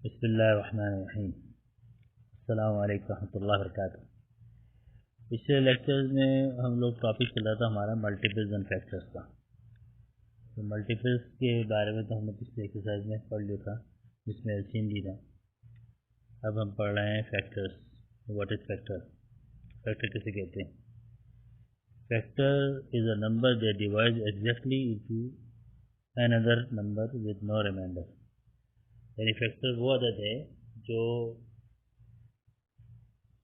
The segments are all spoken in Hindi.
बिस्मिल्लाहिर्रहमानिर्रहीम। अस्सलामु अलैकुम रहमतुल्लाहि व बरकातुहू। पिछले लेक्चर्स में हम लोग टॉपिक चल रहा था हमारा मल्टीपल्स एंड फैक्टर्स का। तो मल्टीपल्स के बारे में तो हमने पिछले एक्सरसाइज में पढ़ लिया था, जिसमें एलसीएम दी था। अब हम पढ़ रहे हैं factors. What is factor? Factor किसे कहते हैं? Factor is a number that divides exactly into another number with no remainder. यानी फैक्टर वो अदद है जो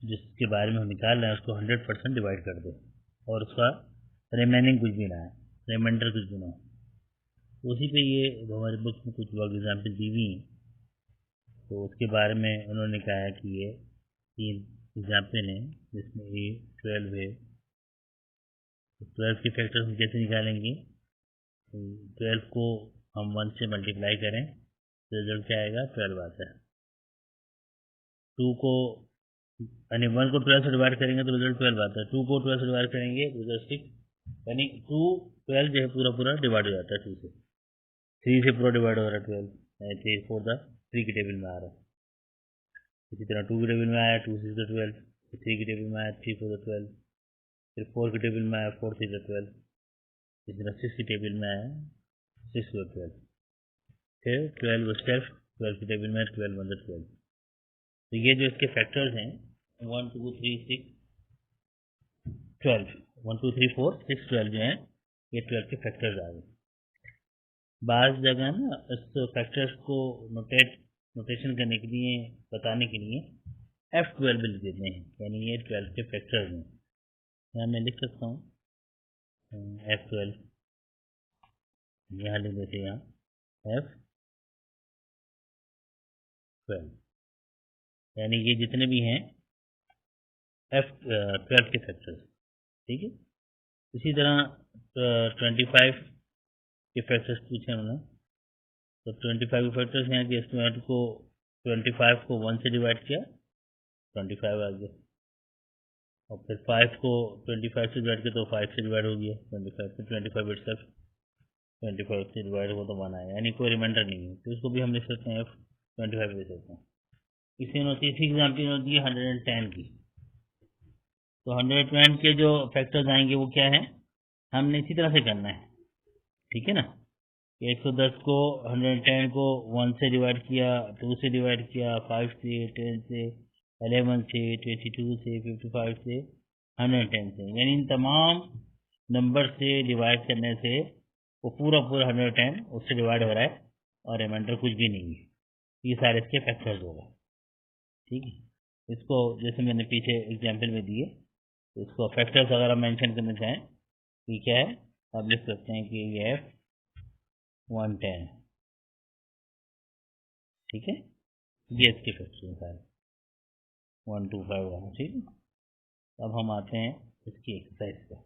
जिसके बारे में हम निकाल रहे हैं उसको 100% डिवाइड कर दे और उसका रिमेनिंग कुछ भी ना है, रिमाइंडर कुछ भी ना हो। तो उसी पे ये हमारे बुक में कुछ वर्क एग्जाम्पल दी हुई हैं, तो उसके बारे में उन्होंने कहा है कि ये 3 एग्जाम्पल हैं जिसमें ये 12 है। तो 12 के फैक्टर हम कैसे निकालेंगे? 12 को हम 1 से मल्टीप्लाई करें तो रिजल्ट क्या आएगा? 12 आता है। 2 को यानी 1 को 12 से डिवाइड करेंगे तो रिजल्ट 12 आता है। 2 को 12 से डिवाइड करेंगे रिजल्ट 6, यानी 2 12 जो है पूरा डिवाइड हो जाता है 2 से। 3 से पूरा डिवाइड हो रहा है 12, यानी 3 4 द 3 की टेबल में आ रहा है। इसी तरह 2 की टेबल में आया 2 6 12, 3 की टेबल में आया 3 4 12, फिर 4 की टेबल में आया 4 3 12, इसी तरह 6 की टेबल में आया 6 12, फिर 12 स्टेप 12 की टेबल में 12 1 12। तो ये जो इसके फैक्टर्स हैं 1 2 3 6 12, 1 2 3 4 6 12 जो हैं ये 12 के फैक्टर्स आ गए। बाज़ जगह ना इस फैक्टर्स को नोटेशन करने के लिए, बताने के लिए F12 भी लिख देते हैं, यानी ये 12 के फैक्टर्स हैं। यहाँ मैं लिख सकता हूँ F12, यहाँ लिख देते हैं, यहाँ F12, यानी ये जितने भी हैं F12 के फैक्टर्स, ठीक है। इसी तरह 25 के फैक्टर्स पूछे उन्होंने, तो 25 फैक्टर्स हैं कि एस्टिमेट को 25 को 1 से डिवाइड किया 25 आ गया, और फिर 5 को 25 से डिवाइड किया तो 5 से डिवाइड हो गया 25, फिर 25 इटसेल्फ 25 से डिवाइड हो तो 1 आया, यानी कोई रिमाइंडर नहीं है। तो इसको भी हम लिख सकते हैं 25 लिख सकते हैं। इसमें होती है एग्जाम्पल होती है 110 की। तो 110 के जो फैक्टर्स आएंगे वो क्या है, हमने इसी तरह से करना है, ठीक है ना। 110 को 110 को 1 से डिवाइड किया, 2 से डिवाइड किया, 5 से, 10 से, 11 से, 22 से, 55 से, 110 से, यानी इन तमाम नंबर से डिवाइड करने से वो पूरा 110 उससे डिवाइड हो रहा है और रिमाइंडर कुछ भी नहीं है। ये सारे इसके फैक्टर्स होगा, ठीक है। इसको जैसे मैंने पीछे एग्जाम्पल में दिए, तो इसको फैक्टर्स अगर हम मेंशन करना चाहें तो क्या है, आप लिख सकते हैं कि ये F110, ठीक है। ये इसके फैक्टर सारे 1 2 5 1, ठीक है। अब हम आते हैं इसकी एक्सरसाइज पे।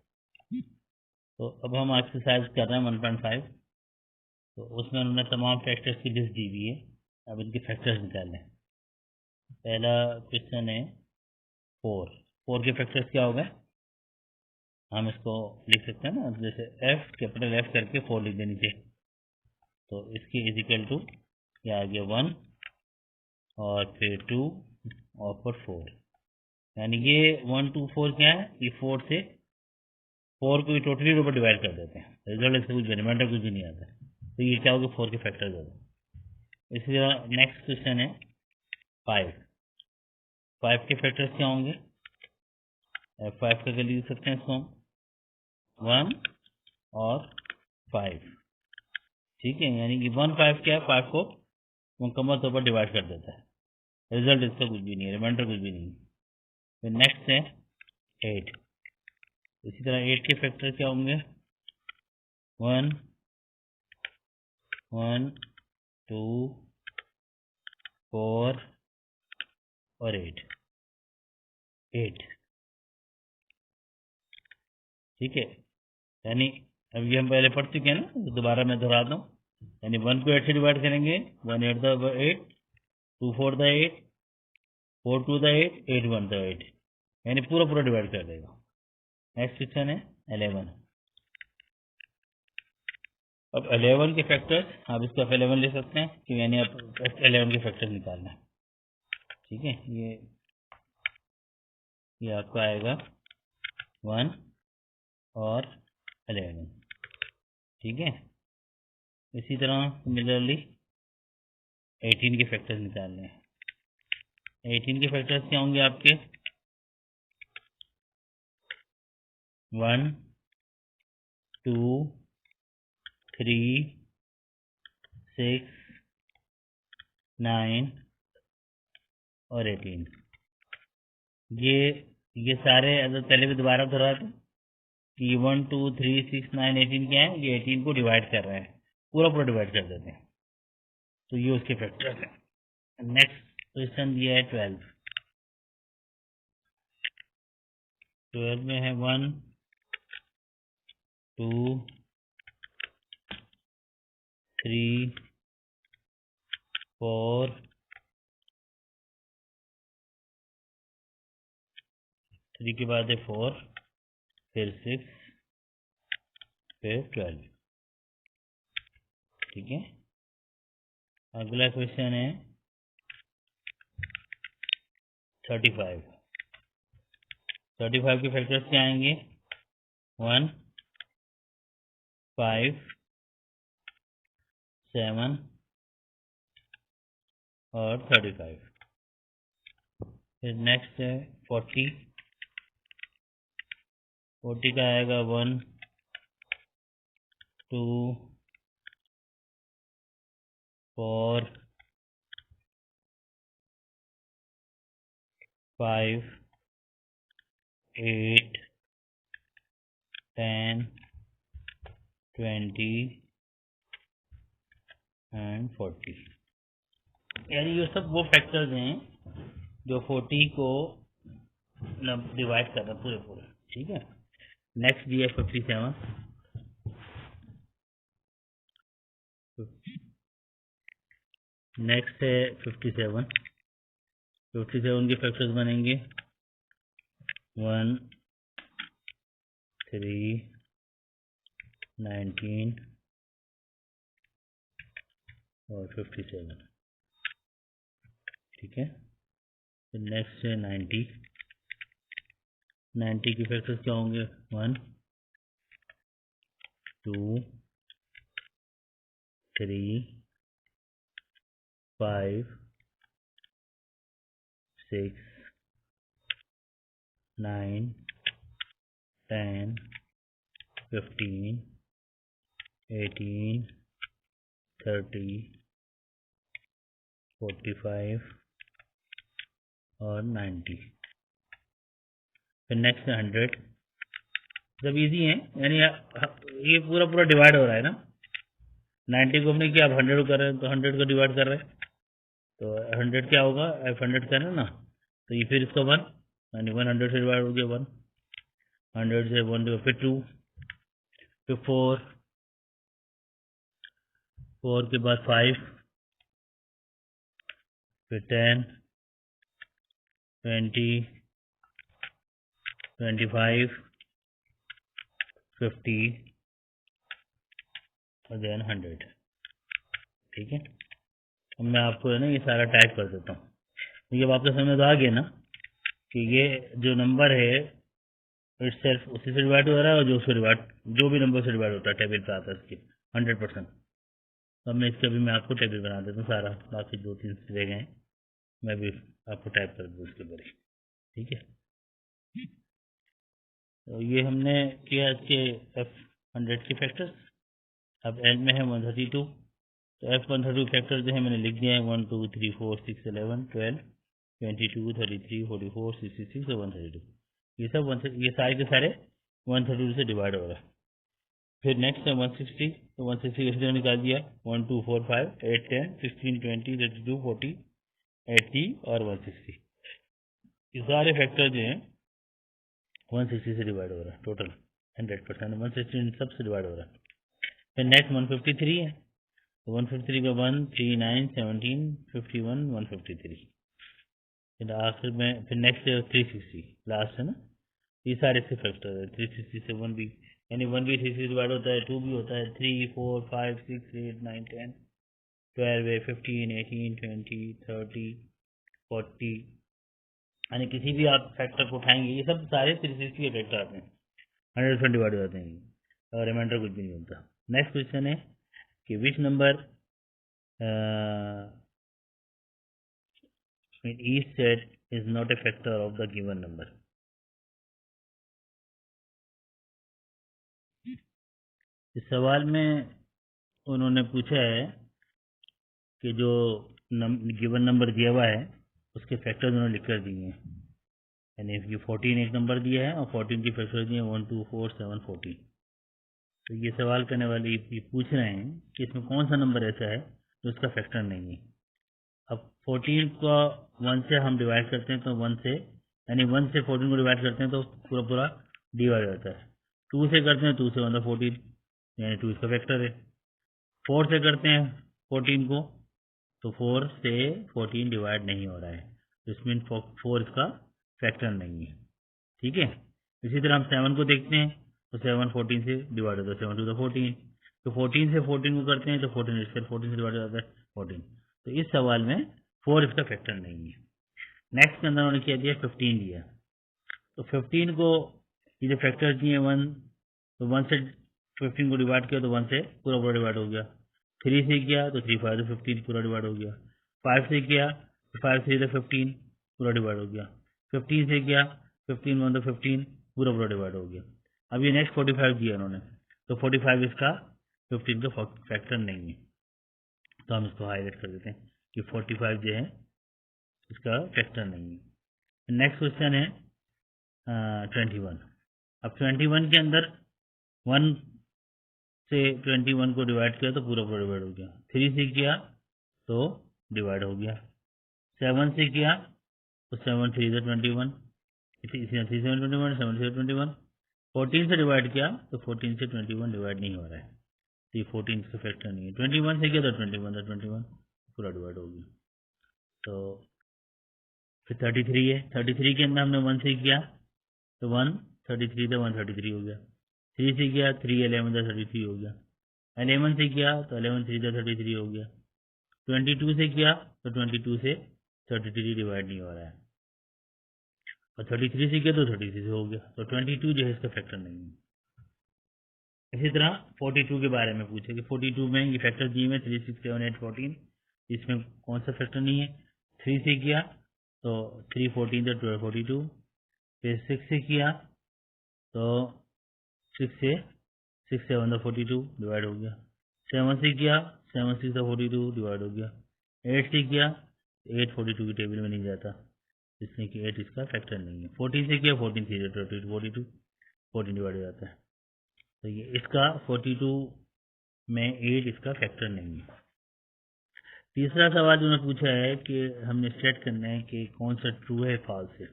तो अब हम एक्सरसाइज कर रहे हैं 1.5। तो उसमें उन्होंने तमाम फैक्टर्स की लिस्ट दी हुई है, अब इनके फैक्टर्स निकालने हैं। पहला क्वेश्चन है 4 के फैक्टर्स क्या हो गए, हम इसको लिख सकते हैं ना, जैसे F कैपिटल F करके 4 लिख देनी चाहिए। तो इसकी इजिकल टू क्या आ गया 1 और फिर 2 और फिर 4, यानी ये 1 2 4 क्या है, ये 4 से 4 को टोटली ऊपर डिवाइड कर देते हैं, रिजल्ट इससे कुछ रिमाइंडर कुछ भी नहीं आता। तो ये क्या होगा, 4 के फैक्टर्स होगा। इसी तरह नेक्स्ट क्वेश्चन है 5 के फैक्टर्स क्या होंगे, 5 का लिख सकते हैं इसको हम 1 और 5, ठीक है। यानी कि 1 5 क्या है, 5 को मुकम्मल तौर पर डिवाइड कर देता है, रिजल्ट इसका कुछ भी नहीं है, रिमाइंडर कुछ भी नहीं है। फिर नेक्स्ट है 8। इसी तरह 8 के फैक्टर क्या होंगे, 1 1 2 4 और 8, ठीक है। यानी अब ये हम पहले पढ़ चुके हैं ना, तो दोबारा मैं दोहराता हूँ। यानी 1 को 8 से डिवाइड करेंगे 1 8 द 8, 2 4 द 8, 4 2 द 8, 8 1 द 8, यानी पूरा डिवाइड कर देगा। नेक्स्ट क्वेश्चन है 11। अब 11 के फैक्टर्स आप इसको F11 ले सकते हैं कि यानी आप F11 के फैक्टर्स निकालना है। ठीक है, ये आपका आएगा 1 और 11। ठीक है, इसी तरह सिमिलरली 18 के फैक्टर्स निकालने हैं। 18 के फैक्टर्स क्या होंगे आपके 1 2 3 6 9 और 18। ये सारे अगर पहले भी दोबारा दोहरा दो कि 1 2 3 6 9 18 क्या है, ये 18 को डिवाइड कर रहा है, पूरा डिवाइड कर देते हैं, तो ये उसके फैक्टर्स हैं। नेक्स्ट क्वेश्चन दिया है 12 में है 1 2 3 4 3 के बाद है 4 फिर 6 फिर 12। ठीक है, अगला क्वेश्चन है 35। 35 के फैक्टर्स क्या आएंगे 1 5 7 और 35। फिर नेक्स्ट है 40 का आएगा 1 2 4 5 8 10 20 एंड 40। यानी ये सब वो फैक्टर्स हैं जो 40 को डिवाइड कर रहे हैं पूरे। ठीक है, नेक्स्ट दिया 57। नेक्स्ट है 57 के फैक्टर्स बनेंगे 1 3 19 और 57। ठीक है, फिर नेक्स्ट है 90 के फैक्टर्स क्या होंगे 1 2 3 5 6 9 10 15 18 30 45 और 90। फिर नेक्स्ट है 100। जब इजी है यानी ये पूरा डिवाइड हो रहा है ना, 90 को हमने क्या 100 कर रहे हैं तो 100 को डिवाइड कर रहे हैं, तो 100 क्या होगा F100 कर रहे हैं ना, तो ये फिर इसका 1 यानी 100 से डिवाइड हो गया 1, 100 से 1 फिर 2 फिर 4 के बाद 5 फिर 10 20 25 50 और देन 100। ठीक है, अब मैं आपको है ना ये सारा टाइप कर देता हूँ, ये आपको समझ आ गया ना कि ये जो नंबर है इट सेल्फ उसी से डिवाइड हो रहा है और जो भी नंबर से डिवाइड होता है टेबल पे आता है इसके 100%। तो मैं इसके अभी मैं आपको टेबल बना देता हूँ सारा, बाकी 2-3 रह गए हैं मैं भी आपको टाइप कर दूँ उसके बारे। ठीक है, तो ये हमने किया इसके F100 के फैक्टर्स। अब एल में है 132, तो F132 फैक्टर जो है मैंने लिख दिया है 1 2 3 4 6 11 12 22 33 44 66 और 132। ये सब ये सारे के सारे 132 से डिवाइड हो रहा है। फिर नेक्स्ट है 160, तो 160 का निकाल दिया 1 2 4 5 8 10 16 20 32 40 80 और 160। ये सारे फैक्टर जो हैं 160 से डिवाइड हो रहा है, टोटल 100% 160 सबसे डिवाइड हो रहा है। फिर नेक्स्ट 153 है, तो 153 का 1 3 9 17 51 153। फिर आखिर में फिर नेक्स्ट 360 लास्ट है ना, ये सारे इसके फैक्टर है। 360 से 1 भी, यानी 1 भी 3 से डिवाइड होता है, 2 भी होता है, 3 4 5 6 8 9 10 12 है, 15 18 20 30 40, यानी किसी भी आप फैक्टर को उठाएंगे ये सब सारे 360 के फैक्टर आते हैं, 100% डिवाइड हो जाते हैं और रिमाइंडर कुछ भी नहीं होता। नेक्स्ट क्वेश्चन है कि which number in each set is not a factor of the given number। इस सवाल में उन्होंने पूछा है कि जो गिवन नंबर दिया हुआ है उसके फैक्टर्स उन्होंने लिख कर दिए हैं, यानी कि 14 एक नंबर दिया है और 14 की फैक्टर दिए 1 2 4 7 14। तो ये सवाल करने वाले ये पूछ रहे हैं कि इसमें कौन सा नंबर ऐसा है जो उसका फैक्टर नहीं है। अब 14 को 1 से हम डिवाइड करते हैं तो 1 से, यानी 1 से 14 को डिवाइड करते हैं तो पूरा पूरा डिवाइड होता है। 2 से करते हैं 2 से 14, यानी 2 इसका फैक्टर है। 4 से करते हैं 14 को तो 4 से 14 डिवाइड नहीं हो रहा है, तो इसमें 4 इसका फैक्टर नहीं है। ठीक है, इसी तरह हम 7 को देखते हैं तो 7 14 से डिवाइड होता है, 7 टू 14, तो 14 से 14 को करते हैं तो 14 इसका 14 से डिवाइड हो जाता है 14। तो इस सवाल में 4 इसका फैक्टर नहीं है। नेक्स्ट के अंदर उन्होंने क्या दिया, 15 दिया, तो 15 को ये जो फैक्टर दिए 1, तो 1 से 15 को डिवाइड किया तो 1 से पूरा पूरा डिवाइड हो गया। 3 से किया तो 3 5 तो 15 पूरा डिवाइड हो गया। 5 से किया तो 5 3 तो 15 पूरा डिवाइड हो गया। 15 से किया 15 1 तो 15 पूरा पूरा डिवाइड हो गया। अब ये नेक्स्ट 45 दिया उन्होंने, तो 45 इसका 15 का फैक्टर नहीं है, तो हम इसको हाईलाइट कर देते हैं कि 45 जो है इसका फैक्टर नहीं है। नेक्स्ट क्वेश्चन है 21। अब 21 के अंदर 1 से 21 को डिवाइड किया तो पूरा पूरा डिवाइड हो गया। 3 से किया तो डिवाइड हो गया। 7 से किया तो 7 3 से 21, इसी 3 से 21, 7 से 21। 14 से डिवाइड किया तो 14 से 21 डिवाइड नहीं हो रहा है, तो ये 14 का फैक्टर नहीं है। 21 से किया तो 21 पूरा डिवाइड हो गया। तो फिर 33 है, 33 के अंदर हमने 1 से किया तो 1 33 से 133 हो गया। 3 से किया 3 11 था 33 हो गया। 11 से किया तो 11 3 से 33 हो गया। 22 से किया तो 22 से 33 डिवाइड नहीं हो रहा है, और 33 से किया तो 33 से हो गया, तो 22 जो है इसका फैक्टर नहीं है। इसी तरह 42 के बारे में पूछे कि 42 में ये फैक्टर दिए में 3 6 7 8 14, इसमें कौन सा फैक्टर नहीं है। 3 से किया तो 3 14 तो 12 42, फिर 6 से किया तो 6 से 6 7 तो 42 डिवाइड हो गया। 7 से किया 7 6 तो 42 डिवाइड हो गया। 8 से किया 8 42 की टेबल में नहीं जाता, इसलिए कि 8 इसका फैक्टर नहीं है। 14 से किया 14 3 42 14 डिवाइड हो जाता है, तो ये इसका 42 में 8 इसका फैक्टर नहीं है। तीसरा सवाल जो उन्होंने पूछा है कि हमने सेट करना है कि कौन सा ट्रू है फॉल्स है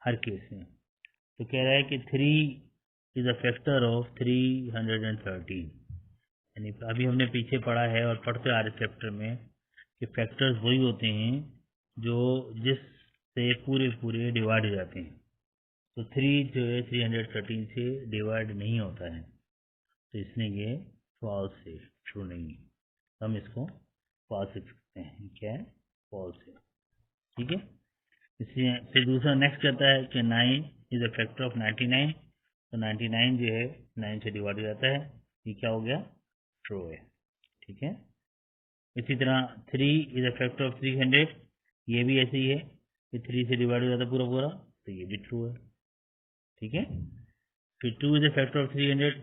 हर केस में। तो कह रहा है कि 3 इज अ फैक्टर ऑफ 313, यानी अभी हमने पीछे पढ़ा है और पढ़ते आ रहे चैप्टर में कि फैक्टर्स वही होते हैं जो जिससे पूरे पूरे डिवाइड हो जाते हैं। तो 3 जो है 313 से डिवाइड नहीं होता है, तो इसलिए ये फॉल्स है, ट्रू नहीं है, तो हम इसको फॉल्स लिख सकते हैं। क्या है, फॉल्स है। ठीक है, इसलिए फिर दूसरा नेक्स्ट कहता है कि 9 इज अ फैक्टर ऑफ 99, तो 99 जो है 9 से डिवाइड हो जाता है, ये क्या हो गया, ट्रू है। ठीक है, इसी तरह 3 इज अ फैक्टर ऑफ 300, ये भी ऐसे ही है कि 3 से डिवाइड हो जाता है पूरा पूरा, तो ये भी ट्रू है। ठीक है, फिर 2 इज अ फैक्टर ऑफ 300,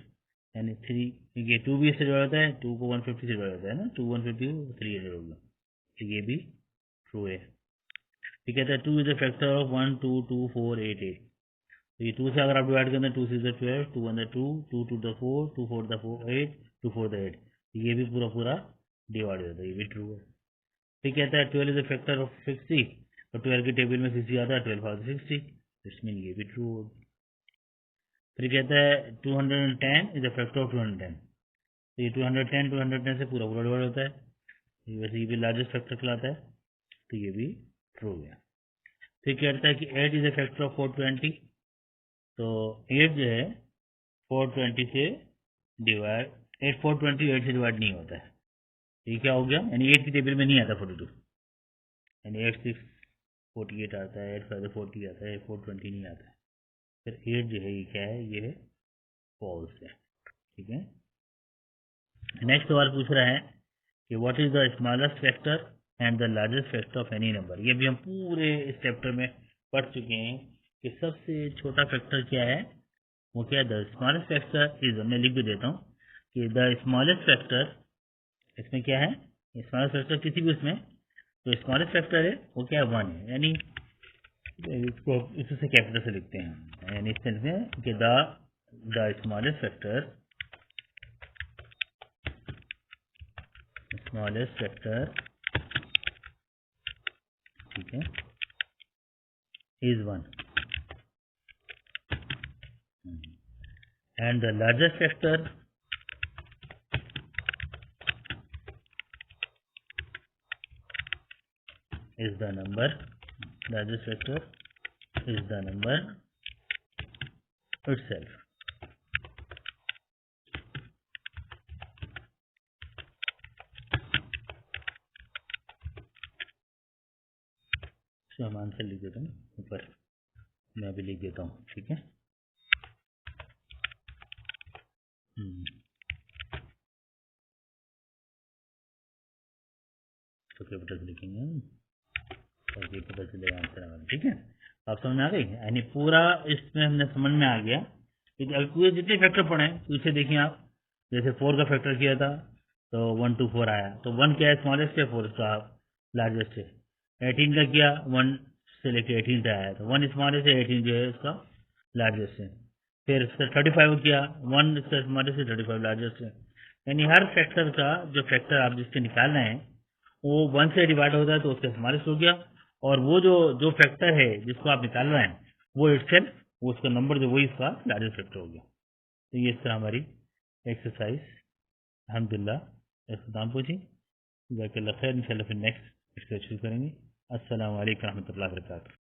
यानी 3, ये 2 भी इससे डिवाइड होता है, 2 को 150 से डिवाइड होता है ना, 2 150 300 हो गया, तो ये भी ट्रू है। फिर कहता है 2 इज अ फैक्टर ऑफ 1 2 2 4 8 8, तो ये 2 से अगर आप डिवाइड करते हैं 2 6 12, 2 1 2 2 2 4 2 4 4 8 2 4 8, ये भी पूरा पूरा डिवाइड हो जाता है, ये भी ट्रू है। फिर कहता है 12 इज अ फैक्टर ऑफ 60, और 12 की टेबल में 60 आता है, 12 5 60, इसमें ये भी ट्रू होगा। फिर कहता है 210 इज अ फैक्टर ऑफ 210, तो ये 210 से पूरा पूरा डिवाइड होता है, वैसे ये भी लार्जेस्ट फैक्टर कहलाता है, तो ये भी ट्रू है। फिर कहता है कि 8 इज अ फैक्टर ऑफ 420, तो 8 जो है 420 से डिवाइड 428 से डिवाइड नहीं होता है। ये क्या हो गया, यानी 8 की टेबल में नहीं आता 42, यानी 8 6 48 आता है, 8 5 40 आता है, 420 नहीं आता है। फिर 8 जो है ये क्या है, ये है फॉल्स है। ठीक है, नेक्स्ट सवाल पूछ रहा है कि what is the smallest factor and the largest factor of any number. ये भी हम पूरे इस चैप्टर में पढ़ चुके हैं कि सबसे छोटा फैक्टर क्या है, वो क्या है, द स्मॉलेस्ट फैक्टर इज, मैं लिख भी देता हूँ कि द स्मॉलेस्ट फैक्टर, इसमें क्या है, स्मॉलेस्ट फैक्टर किसी भी उसमें, तो स्मॉलेस्ट फैक्टर है वो क्या है, 1 है, यानी इसको इससे कैपिटल से लिखते हैं, यानी इस सेंस में कि the smallest factor, smallest factor, ठीक है, is 1 and the largest factor is the number, largest factor is the number itself. तो हम आंसर लिख देता हूँ ऊपर, मैं अभी लिख देता हूँ, ठीक है। तो कैपिटल लिखेंगे हम, ताकि पता चलेगा आंसर हमारा, ठीक है। आप समझ में आ गई, यानी पूरा इसमें हमने समझ में आ गया। अभी पूरे जितने फैक्टर पढ़े पीछे देखिए आप, जैसे 4 का फैक्टर किया था तो 1 2 4 आया, तो 1 क्या है, स्मॉलेस्ट है, 4 का लार्जेस्ट है। 18 का किया, 1 से लेके 18 तक आया, तो 1 स्मॉलेस्ट है, 18 जो है उसका लार्जेस्ट है। फिर 35 किया, 1 इसका स्मॉलेस्ट है, 35 लार्जेस्ट है। यानी हर फैक्टर का जो फैक्टर आप जिसके निकाल रहे हैं वो 1 से डिवाइड होता है तो उसका स्मॉलेस्ट हो गया, और वो जो फैक्टर है जिसको आप निकाल रहे हैं वो इटसेल्फ, वो उसका नंबर जो वही इसका लार्जेस्ट फैक्टर हो गया। तो ये इस तरह हमारी एक्सरसाइज अल्हम्दुलिल्लाह इख्तिताम पहुंची। जज़ाकल्लाह खैर, इंशाल्लाह फिर नेक्स्ट इसको शुरू करेंगे। अस्सलाम वालेकुम रहमतुल्लाहि व बरकातुहू।